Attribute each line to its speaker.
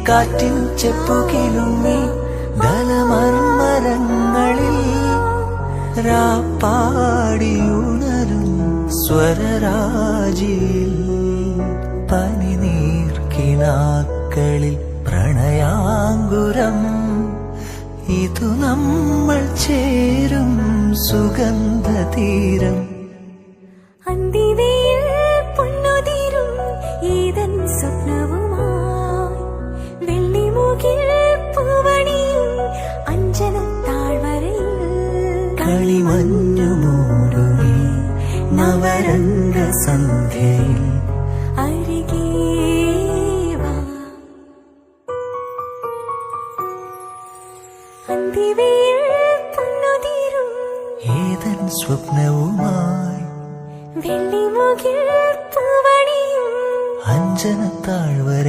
Speaker 1: കാറ്റിൽ ചെപ്പുകിലുങ്ങി ധനമർമരങ്ങളിൽ രാപ്പാടിയുണരും സ്വരരാജിയിൽ പനിനീർക്കിനാക്കളിൽ പ്രണയാങ്കുരം ഇതു നമ്മൾ ചേരും സുഗന്ധതീരം
Speaker 2: അന്തിവയിൽ പൊന്നുതിരും ഏതൻ സ്വപ്നവുമായി വെള്ളിമുകിൽ പൂവണിയും അഞ്ജന താഴ്വരയിൽ
Speaker 1: കളിമഞ്ഞു മൂടുമി നവരംഗ സന്ധ്യയിൽ
Speaker 2: അരികേ വാ. അന്തിവയിൽ പൊന്നുതിരും
Speaker 1: ഏതൻ സ്വപ്നവുമായി
Speaker 2: വെള്ളിമുകിൽ പൂവണിയും
Speaker 1: അഞ്ജന താഴ്വര